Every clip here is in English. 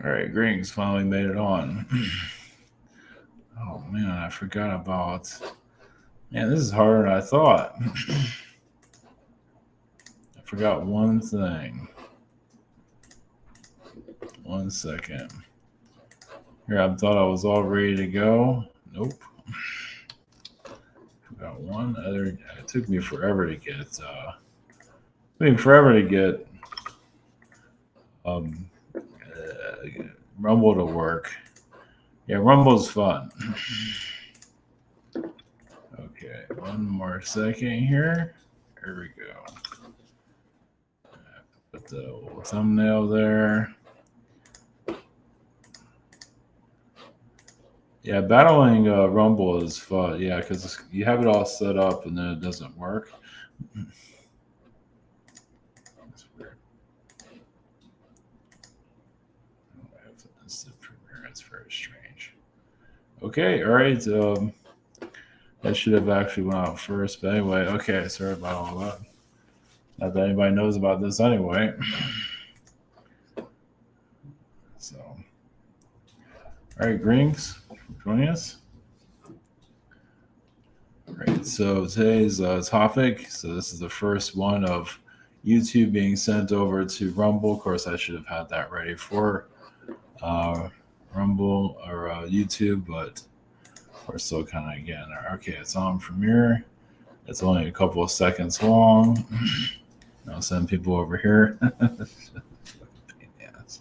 All right, Grings finally made it on. Oh man, I forgot about. Man, this is harder than I thought. I forgot one thing. 1 second. Here, I thought I was all ready to go. Nope. Forgot one other. It took me forever to get. Took me forever to get um, Rumble to work. Yeah, Rumble's fun. Okay, one more second here. Here we go. Put the little thumbnail there. Yeah, battling Rumble is fun. Yeah, because you have it all set up and then it doesn't work. That's weird. It's the premiere. It's very strange. Okay, all right. That should have actually went out first, but anyway. Okay, sorry about all that. Not that anybody knows about this anyway. So, all right, Grings, joining us. Right. So today's topic. So this is the first one of YouTube being sent over to Rumble. Of course, I should have had that ready for uh, Rumble or YouTube, but we're still kind of getting there. Okay, it's on Premiere. It's only a couple of seconds long. I'll send people over here. Yes.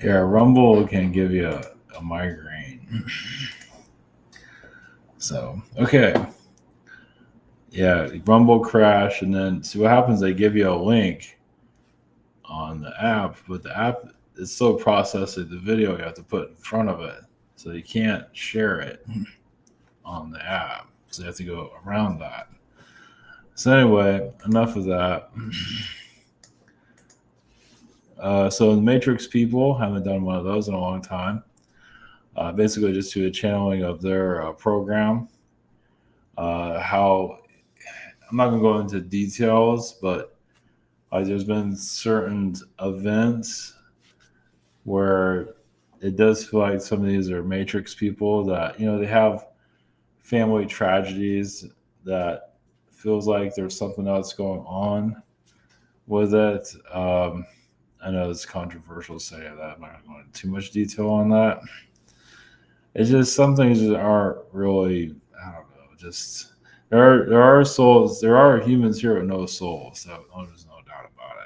Yeah, Rumble can give you a migraine. So, okay. Yeah, Rumble crash, and then see what happens. They give you a link on the app, but the app is still processing the video you have to put in front of it, so you can't share it on the app. So you have to go around that. So anyway, enough of that. So the Matrix people haven't done one of those in a long time. Basically, just do a channeling of their program. How I'm not gonna go into details, but there's been certain events where it does feel like some of these are Matrix people that they have family tragedies that feels like there's something else going on with it. I know it's controversial to say that. I'm not going to go into too much detail on that. It's just some things that aren't really. I don't know. Just there are souls. There are humans here with no soul. So there's no doubt about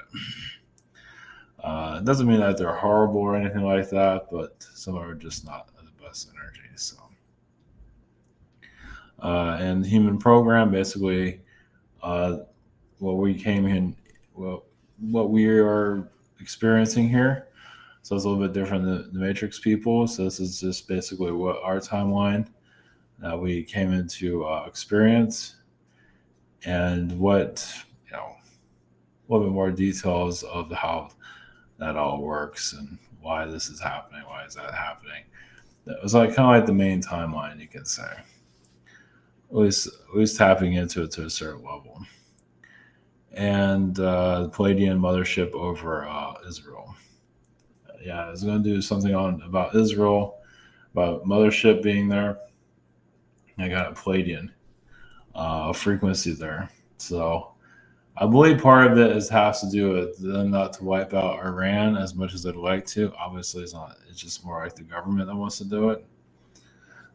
it. It doesn't mean that they're horrible or anything like that, but some are just not the best energy. So, and human program basically, uh, what we came in, well, what we are experiencing here. So it's a little bit different than the Matrix people. So this is just basically what our timeline that we came into experience, and what you know, a little bit more details of how that all works and why this is happening, why is that happening. That was like kind of like the main timeline, you could say. At least tapping into it to a certain level. And the Pleiadian mothership over Israel. Yeah, I was going to do something on about Israel, about mothership being there. I got a Pleiadian frequency there, so I believe part of it has to do with them not to wipe out Iran as much as they'd like to. Obviously, it's not. It's just more like the government that wants to do it.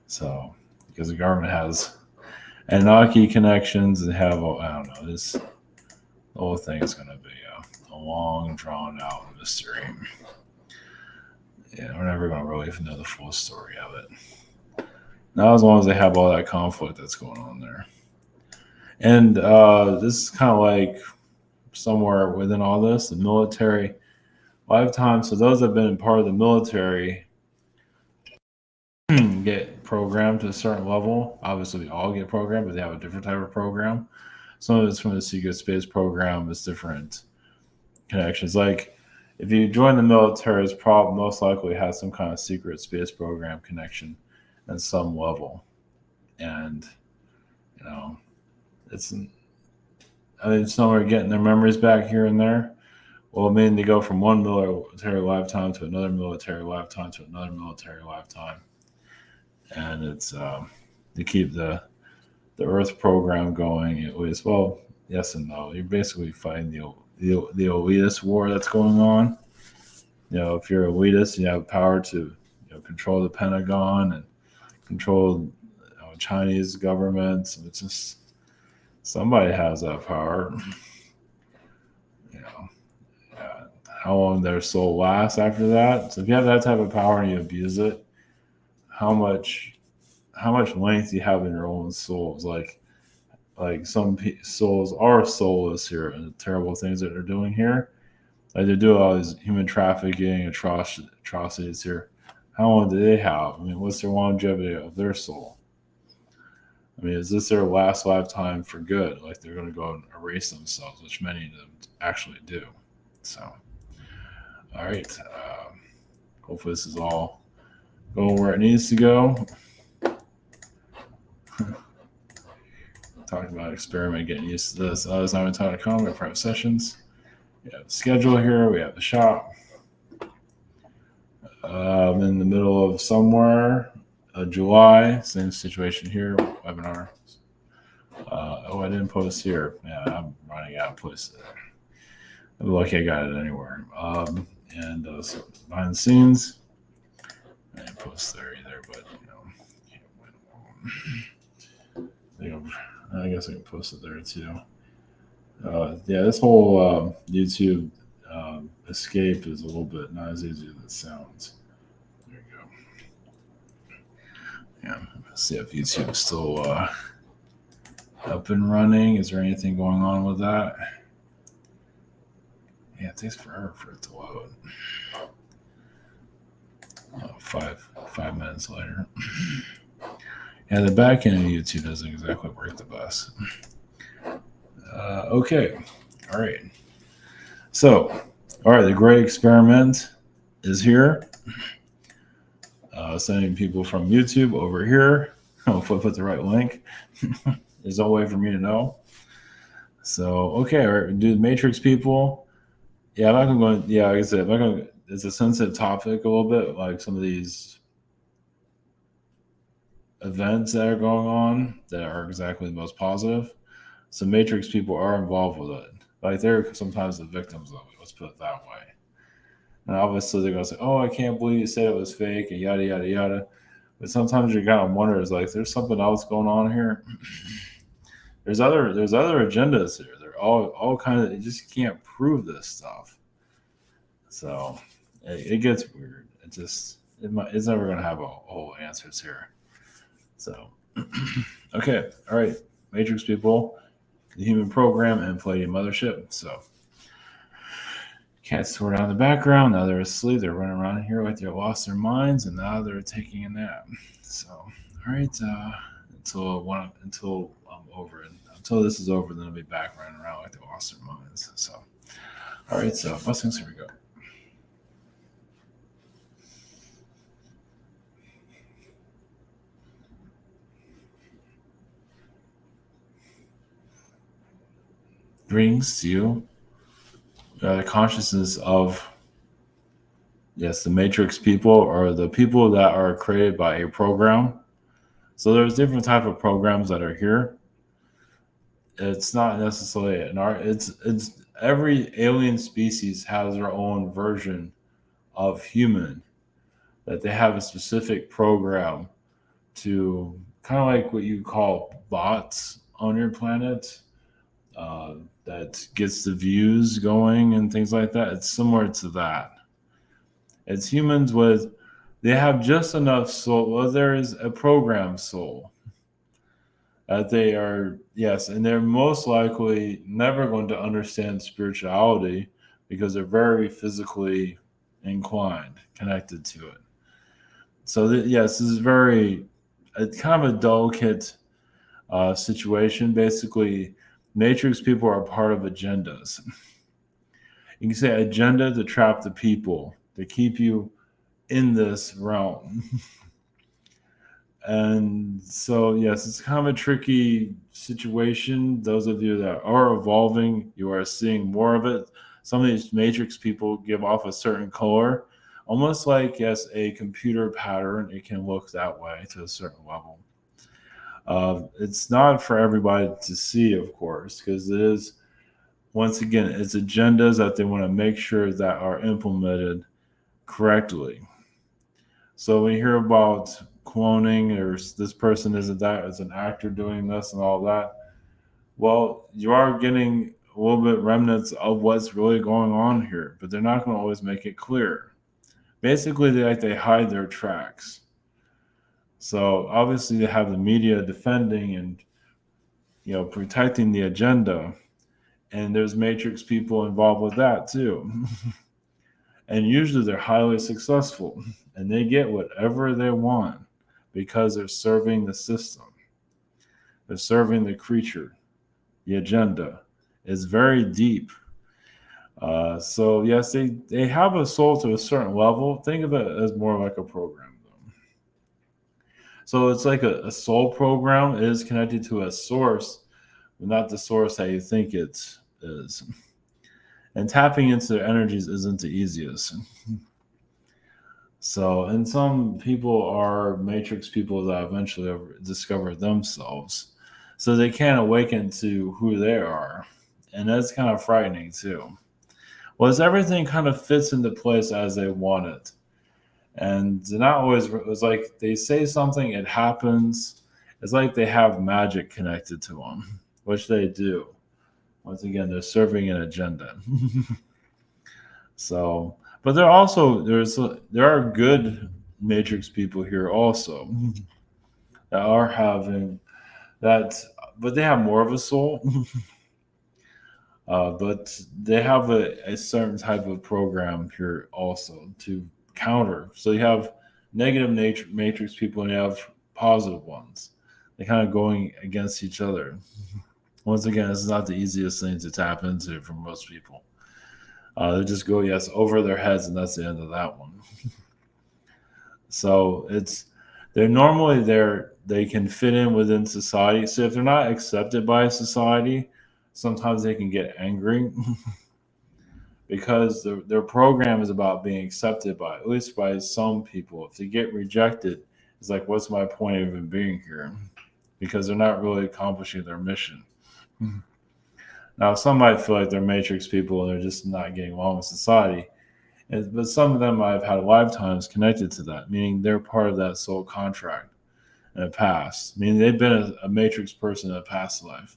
So because the government has Anunnaki connections and have I don't know, this whole thing is going to be a long drawn out mystery. Yeah, we're never going to really know the full story of it. Not as long as they have all that conflict that's going on there. And this is kind of like somewhere within all this, the military lifetime. So those that have been part of the military get programmed to a certain level. Obviously, we all get programmed, but they have a different type of program. Some of it's from the secret space program. It's different connections. Like if you join the military, it's probably most likely has some kind of secret space program connection at some level, and you know, it's I mean, some are getting their memories back here and there, Well, I mean, they go from one military lifetime to another military lifetime to another military lifetime, and it's to keep the Earth program going. It was, well, yes and no. You're basically fighting the elitist war that's going on. If you're elitist, you have power to control the Pentagon and control Chinese governments. It's just somebody has that power. You know, how long their soul lasts after that. So if you have that type of power and you abuse it, how much length you have in your own souls? Like some souls are soulless here, and the terrible things that they're doing here. Like they do all these human trafficking, atrocities here. How long do they have? I mean, what's their longevity of their soul? I mean, is this their last lifetime for good? Like they're going to go and erase themselves, which many of them actually do. So, all right. Hopefully, this is all going where it needs to go. Talking about experiment, getting used to this. As I'm talking to comment private sessions. We have the schedule here. We have the shop. In the middle of somewhere, July. Same situation here. Webinar. I didn't post here. Yeah, I'm running out of places. I'm lucky I got it anywhere. And so behind the scenes, I didn't post there either, but I guess I can post it there too. Yeah, this whole YouTube escape is a little bit not as easy as it sounds. There you go. Yeah, let's see if YouTube is still up and running. Is there anything going on with that? Yeah, it takes forever for it to load. 5 minutes later. Yeah, the back end of YouTube doesn't exactly work the best. Okay. All right. So, all right, the great experiment is here. Sending people from YouTube over here. If I put the right link, there's no way for me to know. So, okay, all right, do the Matrix people. Yeah, I'm not going to go. Yeah, like I said, it's a sensitive topic a little bit, like some of these events that are going on that are exactly the most positive. So Matrix people are involved with it. Like they're sometimes the victims of it. Let's put it that way. And obviously they're gonna say, "Oh, I can't believe you said it was fake," and yada yada yada. But sometimes you gotta wonder, is like, there's something else going on here. there's other agendas here. They're all kind of. You just can't prove this stuff. So it gets weird. It's never gonna have all answers here. So okay, all right, Matrix people, the human program, and Pleiadian Mothership. So cats were down in the background. Now they're asleep. They're running around here like they lost their minds, and now they're taking a nap. So, all right, until I'm over, and until this is over, then I'll be back running around like they lost their minds. So, all right, so blessings. Here we go. Brings to you the consciousness of, yes, the Matrix people, or the people that are created by a program. So there's different type of programs that are here. It's not necessarily an art. It's every alien species has their own version of human, that they have a specific program to, kind of like what you call bots on your planet, that gets the views going and things like that. It's similar to that. It's humans they have just enough soul. Well, there is a program soul that they are, yes, and they're most likely never going to understand spirituality because they're very physically inclined, connected to it. So yes, this is it's kind of a delicate situation. Basically, Matrix people are part of agendas. You can say agenda to trap the people, to keep you in this realm. And so, yes, it's kind of a tricky situation. Those of you that are evolving, you are seeing more of it. some of these matrix people give off a certain color, almost like, yes, a computer pattern. It can look that way to a certain level. It's not for everybody to see, of course, because it is, once again, it's agendas that they want to make sure that are implemented correctly. So when you hear about cloning, or this person isn't that as an actor doing this and all that, well, you are getting a little bit remnants of what's really going on here, but they're not going to always make it clear. Basically, they hide their tracks. So obviously, they have the media defending and protecting the agenda, and there's matrix people involved with that too. And usually, they're highly successful, and they get whatever they want because they're serving the system. They're serving the creature. The agenda is very deep. So yes, they have a soul to a certain level. Think of it as more like a program, though. So it's like a soul program. It is connected to a source, but not the source that you think it is. And tapping into their energies isn't the easiest. So, and some people are matrix people that eventually discover themselves. So they can't awaken to who they are. And that's kind of frightening too. Well, as everything kind of fits into place as they want it. And they're not always, it's like they say something, it happens. It's like they have magic connected to them, which they do. Once again, they're serving an agenda. So, but there are good matrix people here also that are having that, but they have more of a soul. But they have a certain type of program here also to counter. So you have negative matrix people and you have positive ones. They're kind of going against each other. Once again, it's not the easiest thing to tap into for most people. They just go, yes, over their heads, and that's the end of that one. So they're normally there. They can fit in within society. So if they're not accepted by society, sometimes they can get angry because their program is about being accepted by, at least by some people. If they get rejected, it's like, what's my point of even being here? Because they're not really accomplishing their mission. Now, some might feel like they're matrix people and they're just not getting along with society. But some of them might have had lifetimes connected to that, meaning they're part of that soul contract in the past. Meaning they've been a matrix person in a past life.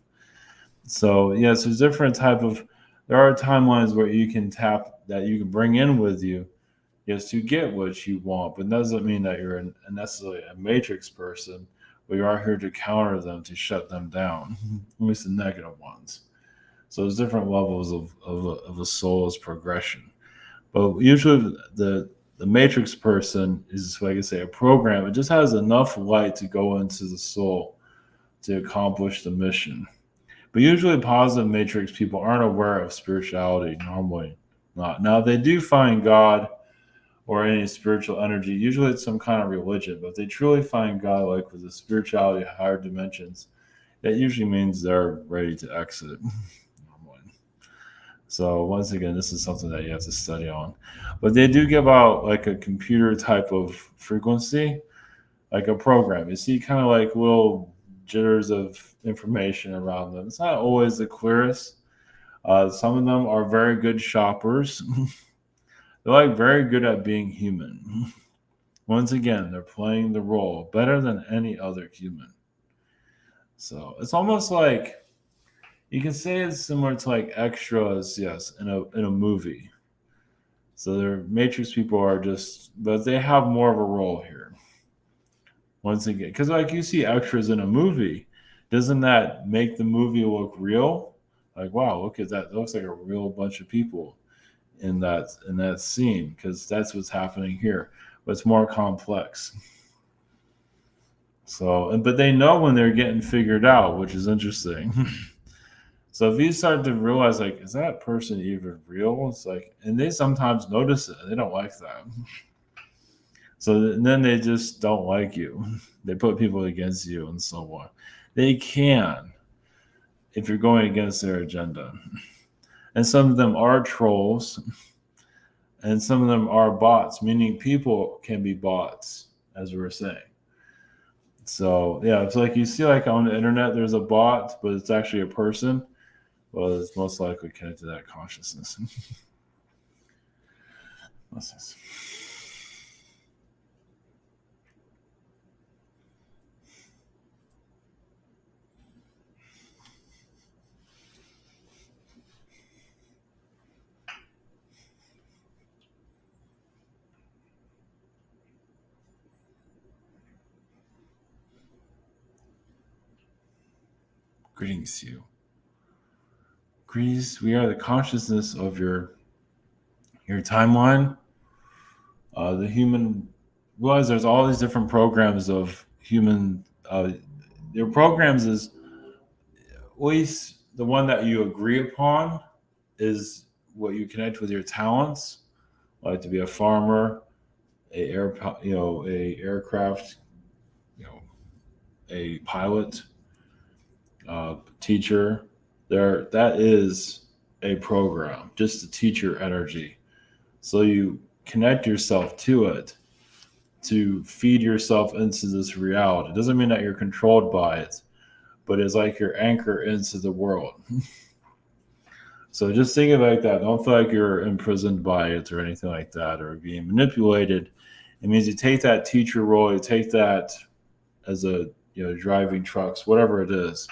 So, yes, there's different there are timelines where you can tap, that you can bring in with you, yes, to get what you want. But that doesn't mean that you're necessarily a matrix person. We are here to counter them, to shut them down, at least the negative ones. So there's different levels of a soul's progression. But usually the matrix person is, like I say, a program. It just has enough light to go into the soul to accomplish the mission. But usually positive matrix people aren't aware of spirituality normally. Not. Now they do find God or any spiritual energy. Usually it's some kind of religion, but if they truly find God, like with the spirituality, higher dimensions, that usually means they're ready to exit. So once again, this is something that you have to study on. But they do give out like a computer type of frequency, like a program. You see kind of like little jitters of information around them. It's not always the clearest. Some of them are very good shoppers. They're like very good at being human. Once again, they're playing the role better than any other human. So it's almost like, you can say it's similar to like extras, yes, in a movie. So their matrix people are just, but they have more of a role here. Once again, because like you see extras in a movie, doesn't that make the movie look real? Like, wow, look at that. It looks like a real bunch of people in that scene, because that's what's happening here. But it's more complex. So, but they know when they're getting figured out, which is interesting. So if you start to realize, like, is that person even real? It's like, and they sometimes notice it. They don't like that. So then they just don't like you. They put people against you and so on. They can, if you're going against their agenda. And some of them are trolls, and some of them are bots, meaning people can be bots, as we were saying. So yeah, it's like you see like on the internet there's a bot, but it's actually a person. Well, it's most likely connected to that consciousness. Greetings, you. Greetings. We are the consciousness of your timeline. The human realize there's all these different programs of human. Your programs is always the one that you agree upon is what you connect with your talents, like to be a farmer, a aircraft, you know, a pilot, teacher. That is a program, just the teacher energy. So you connect yourself to it to feed yourself into this reality. It doesn't mean that you're controlled by it, but it's like your anchor into the world. So just think of it like that. Don't feel like you're imprisoned by it or anything like that or being manipulated. It means you take that teacher role, you take that as a driving trucks, whatever it is.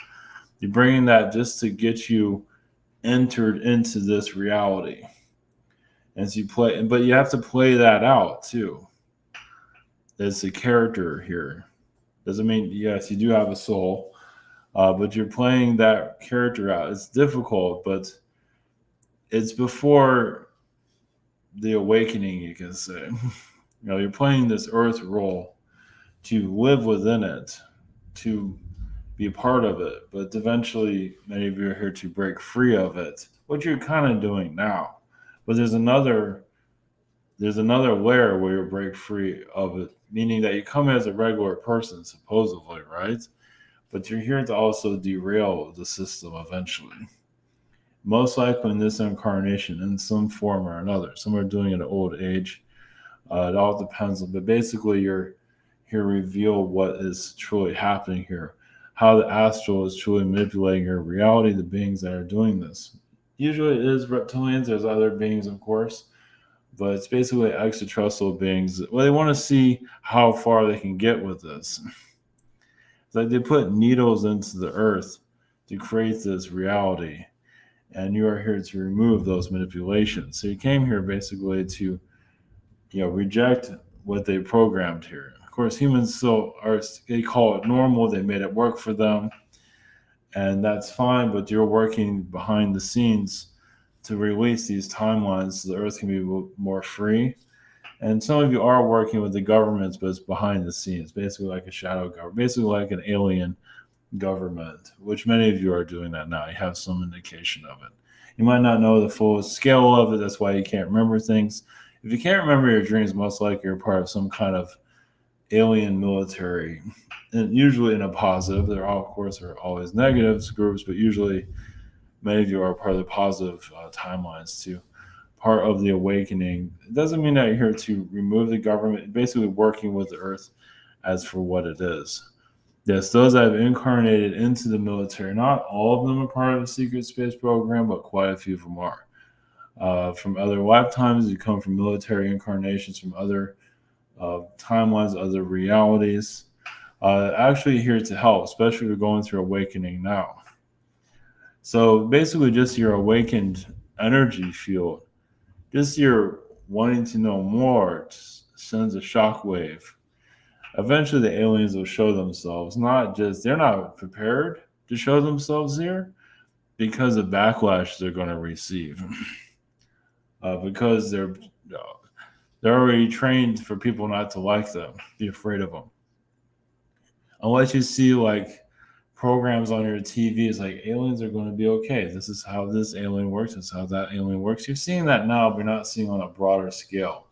You're bringing that just to get you entered into this reality. As you play, but you have to play that out too. There's a character here. Doesn't mean yes, you do have a soul, but you're playing that character out. It's difficult, but it's before the awakening, you can say. You're playing this earth role to live within it, to be a part of it, but eventually many of you are here to break free of it, what you're kind of doing now. But there's another layer where you break free of it, meaning that you come as a regular person, supposedly, right? But you're here to also derail the system eventually. Most likely in this incarnation, in some form or another. Some are doing it at old age. It all depends. But basically, you're here to reveal what is truly happening here. How the astral is truly manipulating your reality, the beings that are doing this. Usually it is reptilians. There's other beings, of course. But it's basically extraterrestrial beings. Well, they want to see how far they can get with this. It's like they put needles into the earth to create this reality. And you are here to remove those manipulations. So you came here basically to, reject what they programmed here. Of course, humans still are, they call it normal. They made it work for them. And that's fine, but you're working behind the scenes to release these timelines so the earth can be more free. And some of you are working with the governments, but it's behind the scenes, basically like a shadow government, basically like an alien government, which many of you are doing that now. You have some indication of it. You might not know the full scale of it. That's why you can't remember things. If you can't remember your dreams, most likely you're part of some kind of alien military, and usually in a positive. There are, of course, are always negatives groups, but usually many of you are part of the positive timelines too. Part of the awakening. It doesn't mean that you're here to remove the government. Basically, working with the earth as for what it is. Yes, those that have incarnated into the military, not all of them are part of the secret space program, but quite a few of them are. From other lifetimes, you come from military incarnations, from other timelines, other realities. Actually here to help, especially if you're going through awakening now. So basically just your awakened energy field, just your wanting to know more sends a shockwave. Eventually the aliens will show themselves. They're not prepared to show themselves here because of backlash they're going to receive. Because they're already trained for people not to like them, be afraid of them. Unless you see like programs on your TV, it's like aliens are going to be okay. This is how this alien works. This is how that alien works. You're seeing that now, but you're not seeing on a broader scale.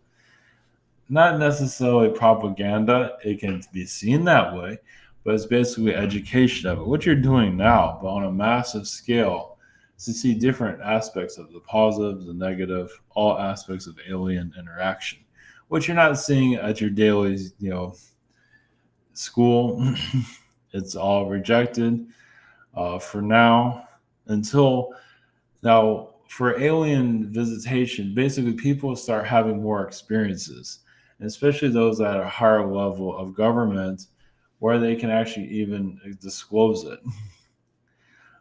Not necessarily propaganda. It can be seen that way, but it's basically education of it. What you're doing now, but on a massive scale, to see different aspects of the positive, the negative, all aspects of alien interaction, which you're not seeing at your daily, school. It's all rejected for now until now. For alien visitation, basically people start having more experiences, and especially those at a higher level of government where they can actually even disclose it.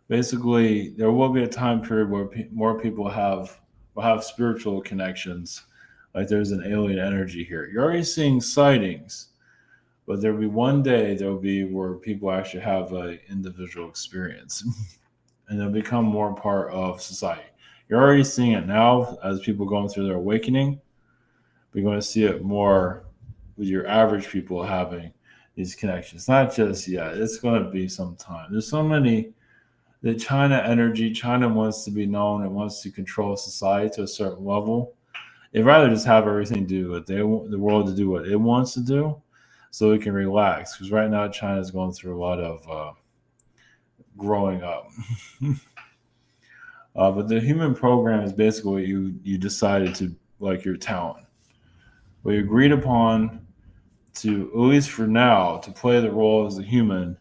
Basically, there will be a time period where more people will have spiritual connections. Like there's an alien energy here. You're already seeing sightings, but there'll be one day there'll be where people actually have an individual experience, and they'll become more part of society. You're already seeing it now as people going through their awakening. We're going to see it more with your average people having these connections. Not just yet. It's going to be some time. There's so many. The China energy. China wants to be known and wants to control society to a certain level. They'd rather just have everything do what they want, the world to do what it wants to do, so it can relax. Because right now China is going through a lot of growing up. But the human program is basically what you decided to, like your talent. We agreed upon to, at least for now, to play the role as a human,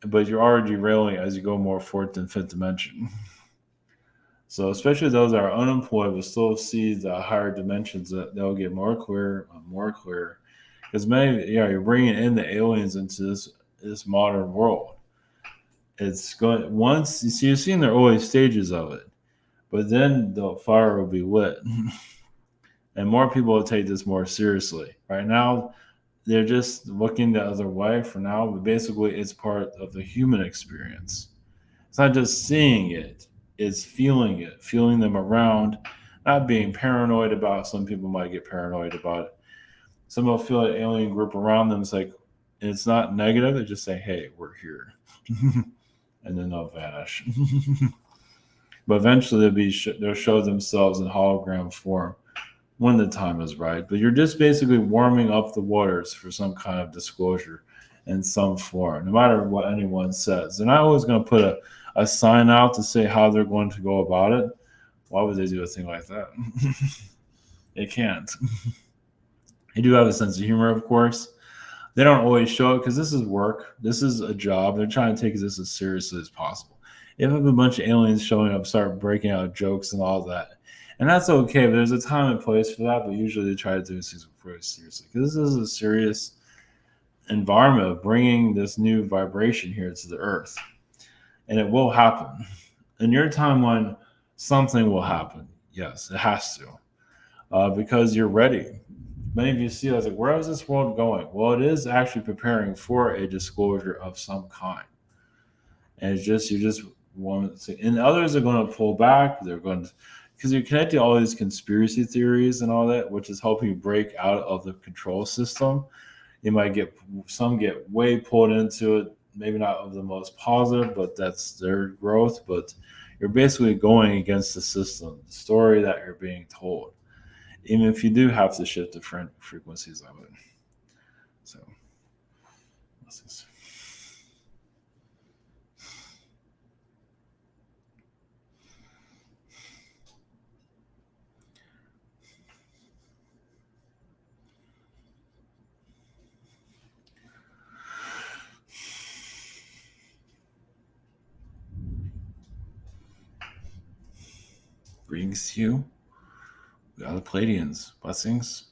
but you're already derailing as you go more fourth and fifth dimension. So especially those that are unemployed will still see the higher dimensions, that they'll get more clear and more clear. Because you're bringing in the aliens into this modern world. It's going once you see, you're seeing the early stages of it, but then the fire will be lit, and more people will take this more seriously. Right now, they're just looking the other way for now, but basically, it's part of the human experience. It's not just seeing it; it's feeling them around, not being paranoid about. Some people might get paranoid about it. Some will feel an alien group around them. It's like it's not negative. They just say, "Hey, we're here." And then they'll vanish. But eventually they'll show themselves in hologram form when the time is right. But you're just basically warming up the waters for some kind of disclosure in some form, no matter what anyone says. They're not always going to put a sign out to say how they're going to go about it. Why would they do a thing like that? They can't. They do have a sense of humor, of course. They don't always show it because this is work. This is a job. They're trying to take this as seriously as possible. If you have a bunch of aliens showing up, start breaking out jokes and all that, and that's okay. But there's a time and place for that. But usually they try to do things very seriously because this is a serious environment of bringing this new vibration here to the earth, and it will happen. In your timeline, something will happen. Yes, it has to, because you're ready. Many of you see, I was like, where is this world going? Well, it is actually preparing for a disclosure of some kind. And it's just, you just want to, and others are going to pull back. They're going to, because you're connecting all these conspiracy theories and all that, which is helping you break out of the control system. You might get, some get way pulled into it, maybe not of the most positive, but that's their growth. But you're basically going against the system, the story that you're being told, even if you do have to shift different frequencies of it. So, let's just, greetings to you. We are the Pleiadians. Blessings.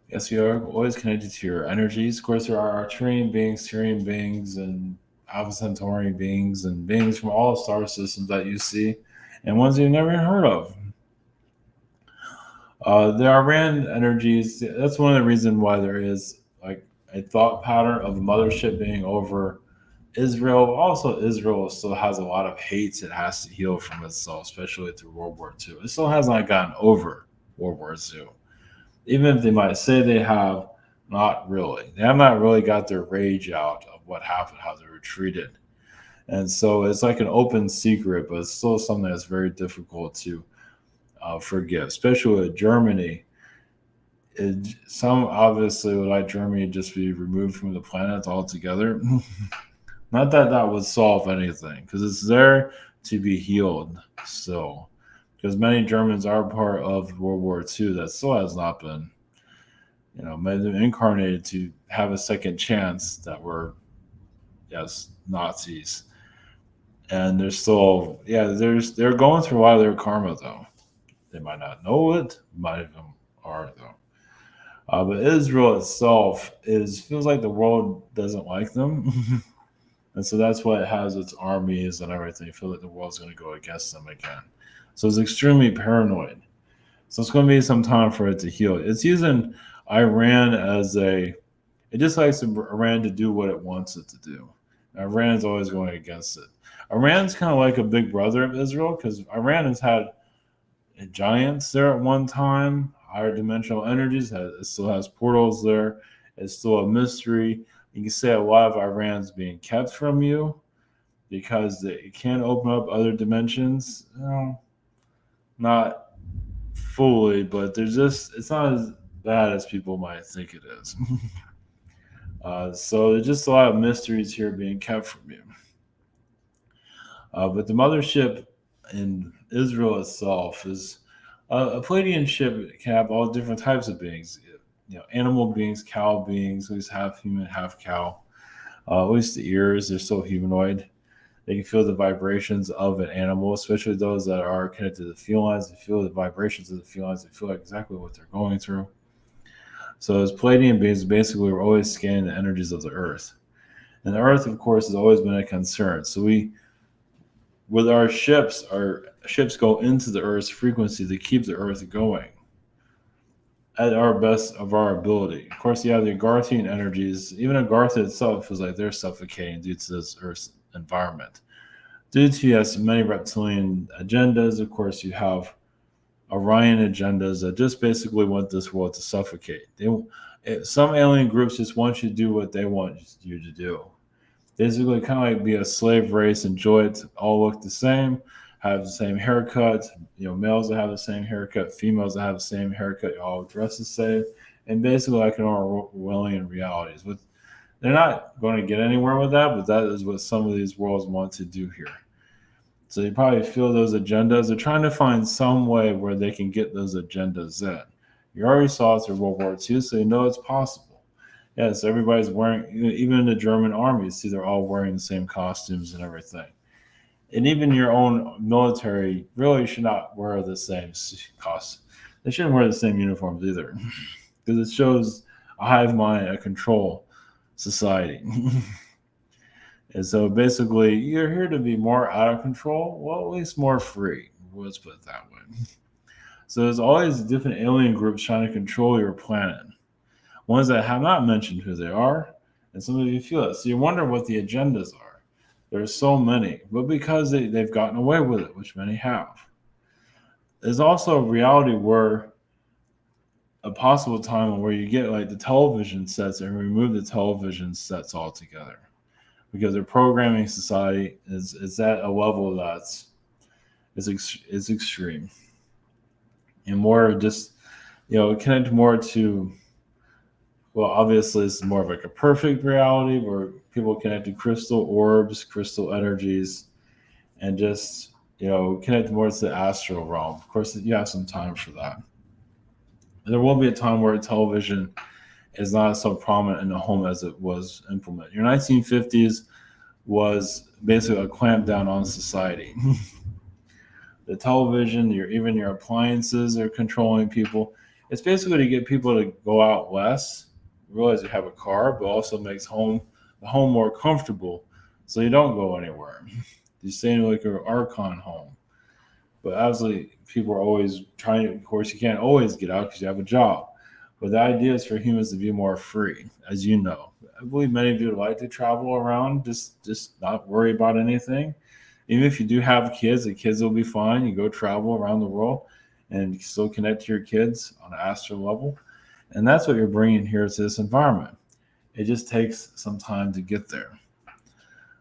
Yes, we are always connected to your energies. Of course, there are Arcturian beings, and Alpha Centauri beings, and beings from all star systems that you see, and ones you've never even heard of. There are rand energies. That's one of the reasons why there is like a thought pattern of the mothership being over Israel. Also, Israel still has a lot of hate it has to heal from itself, especially through World War II. It still has not gotten over World War II. Even if they might say they have, not really. They have not really got their rage out of what happened, how they were treated. And so it's like an open secret, but it's still something that's very difficult to forgive, especially with Germany. Some obviously would like Germany to just be removed from the planet altogether. Not that that would solve anything, because it's there to be healed still. Because many Germans are part of World War II that still has not been, made them incarnated to have a second chance that were, yes, Nazis. And they're still, they're going through a lot of their karma though. They might not know it, might of them are though. But Israel itself feels like the world doesn't like them. And so that's why it has its armies and everything. I feel like the world's going to go against them again. So it's extremely paranoid. So it's going to be some time for it to heal. It's using Iran it just likes Iran to do what it wants it to do. Iran's always going against it. Iran's kind of like a big brother of Israel because Iran has had giants there at one time, higher dimensional energies. It still has portals there. It's still a mystery. You can say a lot of Iran's being kept from you because it can open up other dimensions. Not fully, but it's not as bad as people might think it is. So there's just a lot of mysteries here being kept from you. But the mothership in Israel itself is a Pleiadian ship can have all different types of beings. Animal beings, cow beings, at least half human, half cow. At least the ears, they're still humanoid. They can feel the vibrations of an animal, especially those that are connected to the felines. They feel the vibrations of the felines. They feel exactly what they're going through. So as Pleiadian beings, basically, we're always scanning the energies of the Earth. And the Earth, of course, has always been a concern. So with our ships go into the Earth's frequency to keep the Earth going at our best of our ability. Of course, you have the Agarthian energies. Even Agartha itself feels like they're suffocating due to this Earth's environment. Due to, yes, many reptilian agendas, of course, you have Orion agendas that just basically want this world to suffocate. Some alien groups just want you to do what they want you to do. Basically, kind of like be a slave race, enjoy it, all look the same, have the same haircut. Males that have the same haircut, females that have the same haircut, all dress the same, and basically like an Orwellian realities. But they're not going to get anywhere with that. But that is what some of these worlds want to do here. So you probably feel those agendas. They're trying to find some way where they can get those agendas in. You already saw it through World War II, so you know it's possible. Yes, everybody's wearing, even the German army, see they're all wearing the same costumes and everything. And even your own military really should not wear the same costumes. They shouldn't wear the same uniforms either, because it shows a hive mind, a control society. And so basically, you're here to be more out of control, well, at least more free. Let's put it that way. So there's always different alien groups trying to control your planet. Ones that have not mentioned who they are, and some of you feel it. So you wonder what the agendas are. There's so many, but because they've gotten away with it, which many have. There's also a reality where a possible time where you get like the television sets and remove the television sets altogether. Because their programming society is at a level that's is extreme, and more just connect more to, well, obviously it's more of like a perfect reality where people connect to crystal orbs, crystal energies, and just connect more to the astral realm. Of course, you have some time for that. There will be a time where television is not so prominent in the home as it was implemented. Your 1950s was basically a clamp down on society. The television, even your appliances are controlling people. It's basically to get people to go out less, realize you have a car, but also makes the home more comfortable, so you don't go anywhere. You stay in like your Archon home. But obviously, people are always trying to. Of course, you can't always get out because you have a job. But the idea is for humans to be more free, as you know. I believe many of you would like to travel around, just not worry about anything. Even if you do have kids, the kids will be fine. You go travel around the world and still connect to your kids on an astral level. And that's what you're bringing here to this environment. It just takes some time to get there.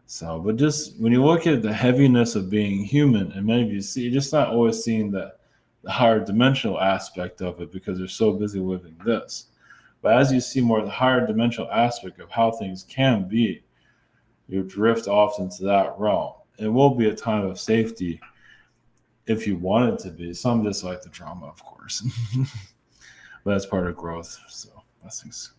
So, but just when you look at the heaviness of being human, and many of you see, you're just not always seeing the higher dimensional aspect of it because they're so busy living this. But as you see more of the higher dimensional aspect of how things can be, you drift off into that realm. it will be a time of safety if you want it to be. Some just like the drama, of course, but that's part of growth. So blessings.